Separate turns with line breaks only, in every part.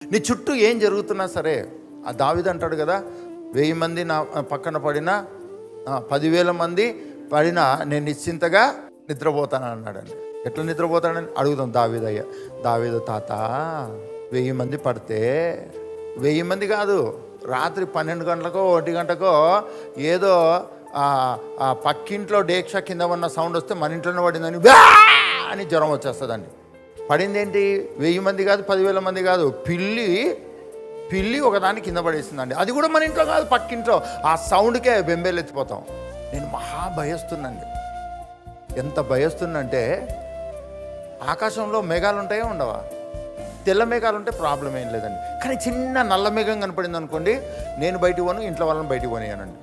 నీ చుట్టూ ఏం జరుగుతున్నా సరే, ఆ దావీదు అంటాడు కదా, 1000 మంది నా పక్కన పడినా 10,000 మంది పడినా నేను నిశ్చింతగా నిద్రపోతానని అన్నాడండి. ఎట్లా నిద్రపోతాడని అడుగుదాం దావీదయ్య. దావీదు తాత, 1000 మంది పడితే 1000 మంది కాదు, రాత్రి 12 గంటలకో 1 గంటకో ఏదో పక్కింట్లో డేక్ష కింద ఉన్న సౌండ్ వస్తే మన ఇంట్లోనే పడిందని అని జ్వరం వచ్చేస్తుందండి. పడింది ఏంటి? 1000 మంది కాదు, 10,000 మంది కాదు, పిల్లి ఒకదాన్ని కింద పడేసిందండి. అది కూడా మన ఇంట్లో కాదు, పక్కింట్లో. ఆ సౌండ్కే బెంబేలు ఎత్తిపోతాం. నేను మహా భయస్తుందండి. ఎంత భయస్తుందంటే, ఆకాశంలో మేఘాలు ఉంటాయో ఉండవా? తెల్ల మేఘాలు ఉంటే ప్రాబ్లం ఏం లేదండి. కానీ చిన్న నల్ల మేఘం కనపడింది అనుకోండి, నేను బయటికి పోను, ఇంట్లో వాళ్ళని బయటికి పోనీయనండి.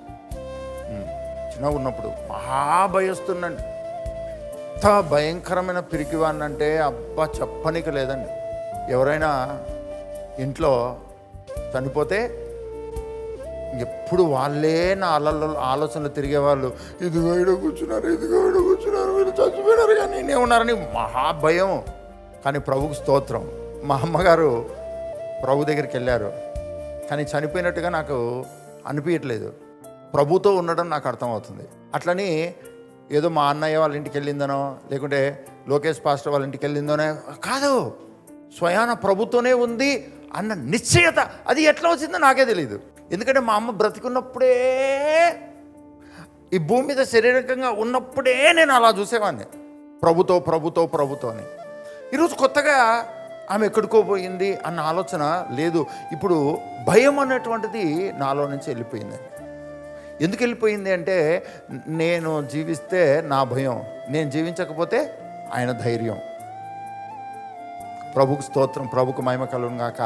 చిన్నగా ఉన్నప్పుడు మహా భయస్తుందండి. ఎంత భయంకరమైన పిరికివాడిని అంటే అబ్బా చెప్పనీకి లేదండి. ఎవరైనా ఇంట్లో చనిపోతే ఎప్పుడు వాళ్ళే నా ఆలోచనలు తిరిగేవాళ్ళు. ఇదిగో ఈడ కూర్చున్నారు, ఇదిగో ఈడ కూర్చున్నారు, వీళ్ళు చచ్చిపోయినారు కానీ నేనే ఉన్నారని మహాభయం. కానీ ప్రభుకు స్తోత్రం, మా అమ్మగారు ప్రభు దగ్గరికి వెళ్ళారు, కానీ చనిపోయినట్టుగా నాకు అనిపించట్లేదు. ప్రభుతో ఉండడం నాకు అర్థమవుతుంది. అట్లని ఏదో మా అన్నయ్య వాళ్ళ ఇంటికి వెళ్ళిందనో, లేకుంటే లోకేష్ పాస్టర్ వాళ్ళ ఇంటికి వెళ్ళిందోనే కాదు, స్వయాన ప్రభుతోనే ఉంది అన్న నిశ్చయత అది ఎట్లా వచ్చిందో నాకే తెలియదు. ఎందుకంటే మా అమ్మ బ్రతికున్నప్పుడే, ఈ భూమి మీద శారీరకంగా ఉన్నప్పుడే నేను అలా చూసేవాడిని, ప్రభుతో అని. ఈరోజు కొత్తగా ఆమె ఎక్కడికో పోయింది అన్న ఆలోచన లేదు. ఇప్పుడు భయం అనేటువంటిది నాలో నుంచి వెళ్ళిపోయిందండి. ఎందుకు వెళ్ళిపోయింది అంటే, నేను జీవిస్తే నా భయం, నేను జీవించకపోతే ఆయన ధైర్యం. ప్రభుకు స్తోత్రం, ప్రభుకు మహిమ కలుగును గాక.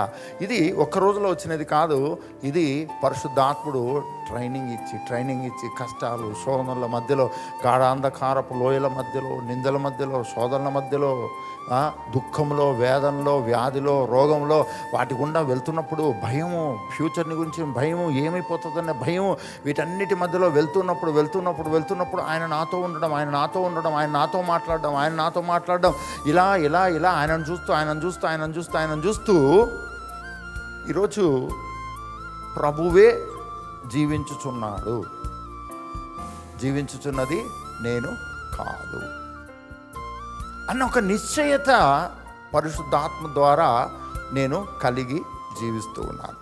ఇది ఒక్క రోజులో వచ్చినది కాదు, ఇది పరిశుద్ధాత్ముడు ట్రైనింగ్ ఇచ్చి కష్టాలు శోధనల మధ్యలో, గాఢాంధకారపు లోయల మధ్యలో, నిందల మధ్యలో, శోధనల మధ్యలో, దుఃఖంలో, వేదనలో, వ్యాధిలో, రోగంలో, వాటి గుండా వెళ్తున్నప్పుడు భయము, ఫ్యూచర్ని గురించి భయము, ఏమైపోతుందనే భయము, వీటన్నిటి మధ్యలో వెళ్తున్నప్పుడు ఆయన నాతో ఉండడం, ఆయన నాతో మాట్లాడడం, ఇలా ఆయనను చూస్తూ ఈరోజు ప్రభువే జీవించుచున్నది నేను కాదు అన్న ఒక నిశ్చయత పరిశుద్ధాత్మ ద్వారా నేను కలిగి జీవిస్తూ ఉన్నాను.